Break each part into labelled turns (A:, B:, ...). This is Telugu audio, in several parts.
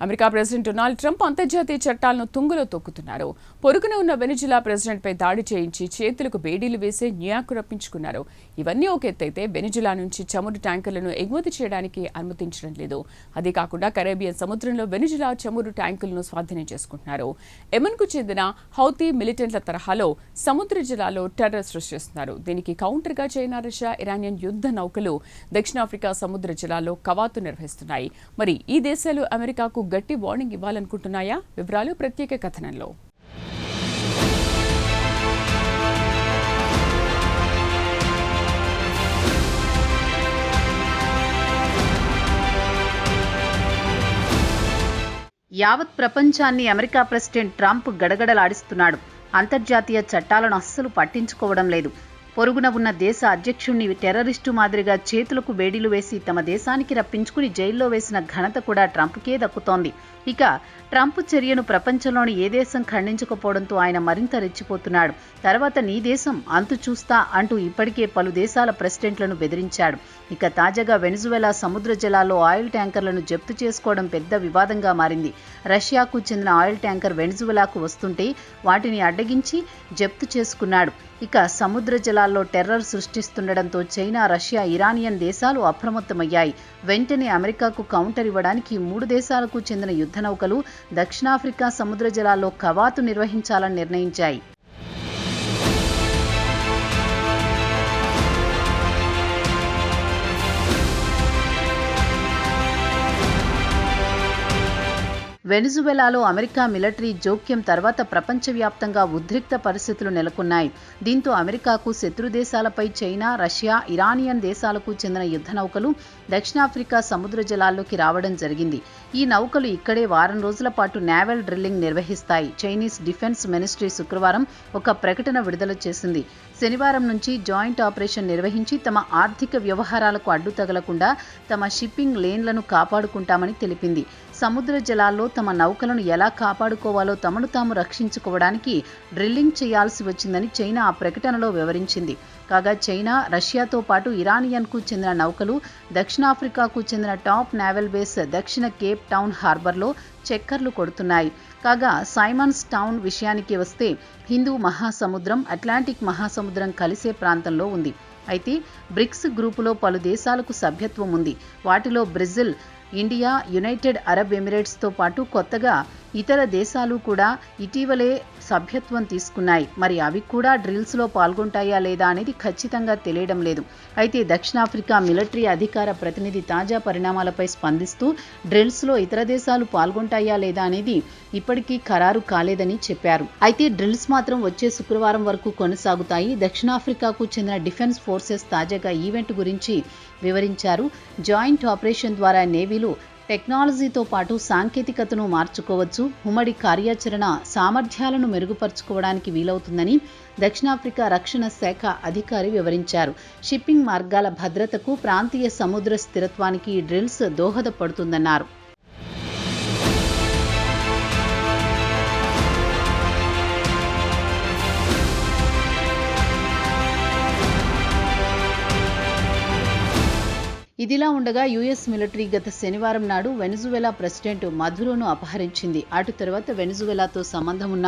A: అమెరికా ప్రెసిడెంట్ డొనాల్డ్ ట్రంప్ అంతర్జాతీయ చట్టాలను తుంగలో తొక్కుతున్నారు. పొరుగున ఉన్న వెనిజులా ప్రెసిడెంట్పై దాడి చేయించి చేతులకు బేడీలు వేసి న్యూయార్క్ రప్పించుకున్నారు. ఇవన్నీ ఒక ఎత్తైతే వెనిజులా నుంచి చమురు ట్యాంకర్లను ఎగుమతి చేయడానికి అనుమతించడం లేదు. అదే కాకుండా కరేబియన్ సముద్రంలో వెనిజులా చమురు ట్యాంకులను స్వాధీనం చేసుకుంటున్నారు. యెమెన్కు చెందిన హౌతీ మిలిటెంట్ల తరహాలో సముద్ర జలాల్లో టెర్రర్ సృష్టిస్తున్నారు. దీనికి కౌంటర్గా చైనా, రష్యా, ఇరానియన్ యుద్ధ నౌకలు దక్షిణాఫ్రికా సముద్ర జలాల్లో కవాతు నిర్వహిస్తున్నాయి. మరి ఈ దేశాలు అమెరికాకు గట్టి వార్నింగ్ ఇవ్వాలనుకుంటున్నాయా? వివరాలు ప్రత్యేక కథనంలో.
B: యావత్ ప్రపంచాన్ని అమెరికా ప్రెసిడెంట్ ట్రంప్ గడగడలాడిస్తున్నాడు. అంతర్జాతీయ చట్టాలను అస్సలు పట్టించుకోవడం లేదు. పొరుగున ఉన్న దేశ అధ్యక్షుణ్ణి టెర్రరిస్టు మాదిరిగా చేతులకు వేడిలు వేసి తమ దేశానికి రప్పించుకుని జైల్లో వేసిన ఘనత కూడా ట్రంప్కే దక్కుతోంది. ఇక ట్రంప్ చర్యను ప్రపంచంలోని ఏ దేశం ఖండించకపోవడంతో ఆయన మరింత రెచ్చిపోతున్నాడు. తర్వాత నీ దేశం అంతు చూస్తా అంటూ ఇప్పటికే పలు దేశాల ప్రెసిడెంట్లను బెదిరించాడు. ఇక తాజాగా వెనిజువెలా సముద్ర జలాల్లో ఆయిల్ ట్యాంకర్లను జప్తు చేసుకోవడం పెద్ద వివాదంగా మారింది. రష్యాకు చెందిన ఆయిల్ ట్యాంకర్ వెనిజువెలాకు వస్తుంటే వాటిని అడ్డగించి జప్తు చేసుకున్నాడు. ఇక సముద్ర జలాల్లో టెర్రర్ సృష్టిస్తుండటంతో చైనా, రష్యా, ఇరానియన్ దేశాలు అప్రమత్తమయ్యాయి. వెంటనే అమెరికాకు కౌంటర్ ఇవ్వడానికి 3 దేశాలకు చెందిన యుద్ధ నౌకలు దక్షిణాఫ్రికా సముద్ర జలాల్లో కవాతు నిర్వహించాలని నిర్ణయించాయి. వెనిజువెలాలో అమెరికా మిలిటరీ జోక్యం తర్వాత ప్రపంచవ్యాప్తంగా ఉద్రిక్త పరిస్థితులు నెలకొన్నాయి. దీంతో అమెరికాకు శత్రు దేశాలపై చైనా, రష్యా, ఇరానియన్ దేశాలకు చెందిన యుద్ధ నౌకలు దక్షిణాఫ్రికా సముద్ర జలాల్లోకి రావడం జరిగింది. ఈ నౌకలు ఇక్కడే వారం రోజుల పాటు నేవల్ డ్రిల్లింగ్ నిర్వహిస్తాయి. చైనీస్ డిఫెన్స్ మినిస్ట్రీ శుక్రవారం ఒక ప్రకటన విడుదల చేసింది. శనివారం నుంచి జాయింట్ ఆపరేషన్ నిర్వహించి తమ ఆర్థిక వ్యవహారాలకు అడ్డు తగలకుండా తమ షిప్పింగ్ లేన్లను కాపాడుకుంటామని తెలిపింది. సముద్ర జలాల్లో తమ నౌకలను ఎలా కాపాడుకోవాలో తమను తాము రక్షించుకోవడానికి డ్రిల్లింగ్ చేయాల్సి వచ్చిందని చైనా ఆ ప్రకటనలో వివరించింది. కాగా చైనా, రష్యాతో పాటు ఇరానియన్కు చెందిన నౌకలు దక్షిణాఫ్రికాకు చెందిన టాప్ నేవల్ బేస్ దక్షిణ కేప్ టౌన్ హార్బర్లో చక్కర్లు కొడుతున్నాయి. కాగా సైమన్స్ టౌన్ విషయానికి వస్తే హిందూ మహాసముద్రం, అట్లాంటిక్ మహాసముద్రం కలిసే ప్రాంతంలో ఉంది. అయితే బ్రిక్స్ గ్రూపులో పలు దేశాలకు సభ్యత్వం ఉంది. వాటిలో బ్రెజిల్, ఇండియా, యునైటెడ్ అరబ్ ఎమిరేట్స్తో పాటు కొత్తగా ఇతర దేశాలు కూడా ఇటీవలే సభ్యత్వం తీసుకున్నాయి. మరి అవి కూడా డ్రిల్స్లో పాల్గొంటాయా లేదా అనేది ఖచ్చితంగా తెలియడం లేదు. అయితే దక్షిణాఫ్రికా మిలిటరీ అధికార ప్రతినిధి తాజా పరిణామాలపై స్పందిస్తూ డ్రిల్స్లో ఇతర దేశాలు పాల్గొంటాయా లేదా అనేది ఇప్పటికీ ఖరారు కాలేదని చెప్పారు. అయితే డ్రిల్స్ మాత్రం వచ్చే శుక్రవారం వరకు కొనసాగుతాయి. దక్షిణాఫ్రికాకు చెందిన డిఫెన్స్ ఫోర్సెస్ తాజాగా ఈవెంట్ గురించి వివరించారు. జాయింట్ ఆపరేషన్ ద్వారా నేవీలు టెక్నాలజీతో పాటు సాంకేతికతను మార్చుకోవచ్చు, ఉమ్మడి కార్యాచరణ సామర్థ్యాలను మెరుగుపరుచుకోవడానికి వీలవుతుందని దక్షిణాఫ్రికా రక్షణ శాఖ అధికారి వివరించారు. షిప్పింగ్ మార్గాల భద్రతకు, ప్రాంతీయ సముద్ర స్థిరత్వానికి ఈ డ్రిల్స్ దోహదపడుతుందన్నారు. ఇదిలా ఉండగా యుఎస్ మిలిటరీ గత శనివారం నాడు వెనిజువెలా ప్రెసిడెంట్ మధురోను అపహరించింది. అటు తర్వాత వెనిజువెలాతో సంబంధం ఉన్న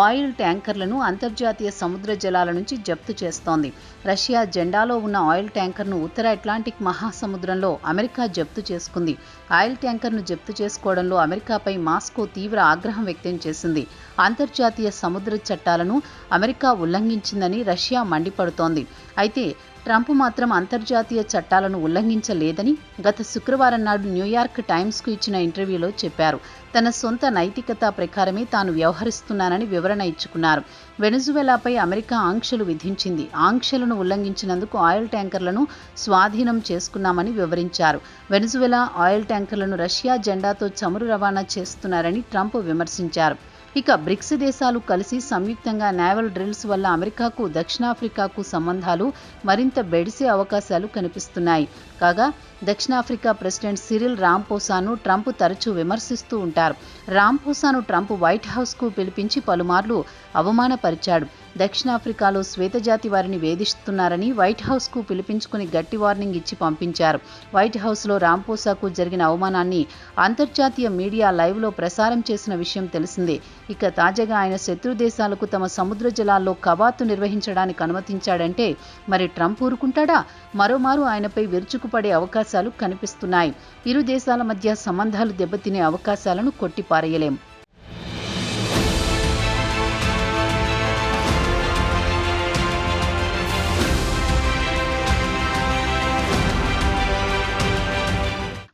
B: ఆయిల్ ట్యాంకర్లను అంతర్జాతీయ సముద్ర జలాల నుంచి జప్తు చేస్తోంది. రష్యా జెండాలో ఉన్న ఆయిల్ ట్యాంకర్ను ఉత్తర అట్లాంటిక్ మహాసముద్రంలో అమెరికా జప్తు చేసుకుంది. ఆయిల్ ట్యాంకర్ను జప్తు చేసుకోవడంలో అమెరికాపై మాస్కో తీవ్ర ఆగ్రహం వ్యక్తం చేసింది. అంతర్జాతీయ సముద్ర చట్టాలను అమెరికా ఉల్లంఘించిందని రష్యా మండిపడుతోంది. అయితే ట్రంప్ మాత్రం అంతర్జాతీయ చట్టాలను ఉల్లంఘించలేదని గత శుక్రవారం నాడు న్యూయార్క్ టైమ్స్కు ఇచ్చిన ఇంటర్వ్యూలో చెప్పారు. తన సొంత నైతికత ప్రకారమే తాను వ్యవహరిస్తున్నానని వివరణ ఇచ్చుకున్నారు. వెనిజువెలాపై అమెరికా ఆంక్షలు విధించింది. ఆంక్షలను ఉల్లంఘించినందుకు ఆయిల్ ట్యాంకర్లను స్వాధీనం చేసుకున్నామని వివరించారు. వెనిజువెలా ఆయిల్ ట్యాంకర్లను రష్యా జెండాతో చమురు రవాణా చేస్తున్నారని ట్రంప్ విమర్శించారు. ఇక బ్రిక్స్ దేశాలు కలిసి సంయుక్తంగా నేవల్ డ్రిల్స్ వల్ల అమెరికాకు, దక్షిణాఫ్రికాకు సంబంధాలు మరింత బెడిసే అవకాశాలు కనిపిస్తున్నాయి. కాగా దక్షిణాఫ్రికా ప్రెసిడెంట్ సిరిల్ రాంపోసాను ట్రంప్ తరచూ విమర్శిస్తూ ఉంటారు. రాంపోసాను ట్రంప్ వైట్ హౌస్కు పిలిపించి పలుమార్లు అవమానపరిచాడు. దక్షిణాఫ్రికాలో శ్వేతజాతి వారిని వేధిస్తున్నారని వైట్ హౌస్కు పిలిపించుకుని గట్టి వార్నింగ్ ఇచ్చి పంపించారు. వైట్ హౌస్లో రాంపోసాకు జరిగిన అవమానాన్ని అంతర్జాతీయ మీడియా లైవ్లో ప్రసారం చేసిన విషయం తెలిసిందే. ఇక తాజాగా ఆయన శత్రు దేశాలకు తమ సముద్ర జలాల్లో కవాతు నిర్వహించడానికి అనుమతించాడంటే మరి ట్రంప్ ఊరుకుంటాడా? మరోమారు ఆయనపై విరుచుకుపడే అవకాశాలు కనిపిస్తున్నాయి. ఇరు దేశాల మధ్య సంబంధాలు దెబ్బతినే అవకాశాలను కొట్టిపారేయలేం.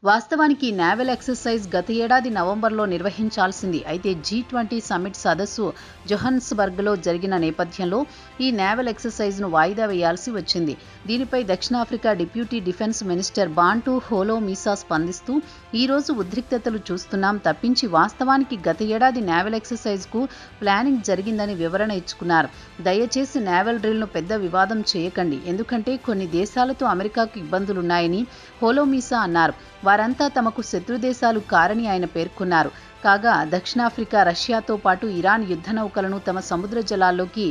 B: వాస్తవానికి నేవల్ ఎక్సర్సైజ్ గత ఏడాది నవంబర్లో నిర్వహించాల్సింది. అయితే G20 సమ్మిట్ సదస్సు జోహన్స్బర్గ్లో జరిగిన నేపథ్యంలో ఈ నేవల్ ఎక్సర్సైజ్ను వాయిదా వేయాల్సి వచ్చింది. దీనిపై దక్షిణాఫ్రికా డిప్యూటీ డిఫెన్స్ మినిస్టర్ బాంటు హోలోమీసా స్పందిస్తూ ఈ రోజు ఉద్రిక్తతలు చూస్తున్నాం తప్పించి వాస్తవానికి గత ఏడాది నేవల్ ఎక్సర్సైజ్కు ప్లానింగ్ జరిగిందని వివరణ ఇచ్చుకున్నారు. దయచేసి నేవల్ డ్రిల్ను పెద్ద వివాదం చేయకండి, ఎందుకంటే కొన్ని దేశాలతో అమెరికాకు ఇబ్బందులున్నాయని హోలోమీసా అన్నారు. వారంతా తమకు శత్రుదేశాలు కారని ఆయన పేర్కొన్నారు. కాగా దక్షిణాఫ్రికా రష్యాతో పాటు ఇరాన్ యుద్ధ నౌకలను తమ సముద్ర జలాల్లోకి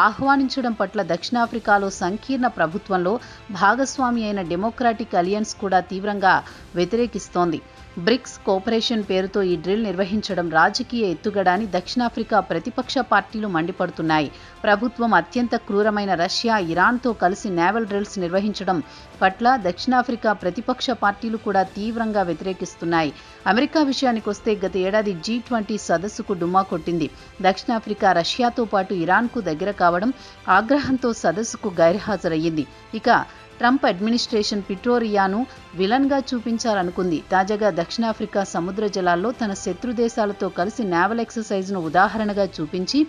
B: ఆహ్వానించడం పట్ల దక్షిణాఫ్రికాలో సంకీర్ణ ప్రభుత్వంలో భాగస్వామి అయిన డెమోక్రాటిక్ అలియన్స్ కూడా తీవ్రంగా వ్యతిరేకిస్తోంది. బ్రిక్స్ కోఆపరేషన్ పేరుతో ఈ డ్రిల్ నిర్వహించడం రాజకీయ ఎత్తుగడ అని దక్షిణాఫ్రికా ప్రతిపక్ష పార్టీలు మండిపడుతున్నాయి. ప్రభుత్వం అత్యంత క్రూరమైన రష్యా, ఇరాన్తో కలిసి నేవల్ డ్రిల్స్ నిర్వహించడం పట్ల దక్షిణాఫ్రికా ప్రతిపక్ష పార్టీలు కూడా తీవ్రంగా వ్యతిరేకిస్తున్నాయి. అమెరికా విషయానికొస్తే గత ఏడాది G20 సదస్సుకు డుమ్మా కొట్టింది. దక్షిణాఫ్రికా రష్యాతో పాటు ఇరాన్కు దగ్గర కావడం ఆగ్రహంతో సదస్సుకు గైర్హాజరయ్యింది. ఇక ట్రంప్ అడ్మినిస్ట్రేషన్ పిట్రోరియాను విలన్గా చూపించాలనుకుంది. తాజాగా దక్షిణాఫ్రికా సముద్ర జలాల్లో తన శత్రు దేశాలతో కలిసి నేవల్ ఎక్సర్సైజ్ను ఉదాహరణగా చూపించి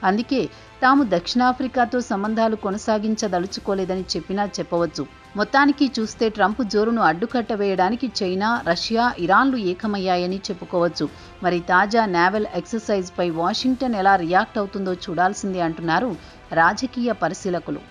B: అందుకే తాము దక్షిణాఫ్రికాతో సంబంధాలు కొనసాగించదలుచుకోలేదని చెప్పినా చెప్పవచ్చు. మొత్తానికి చూస్తే ట్రంప్ జోరును అడ్డుకట్ట వేయడానికి చైనా, రష్యా, ఇరాన్లు ఏకమయ్యాయని చెప్పుకోవచ్చు. మరి తాజా నేవల్ ఎక్సర్సైజ్పై వాషింగ్టన్ ఎలా రియాక్ట్ అవుతుందో చూడాల్సిందే అంటున్నారు రాజకీయ పరిశీలకులు.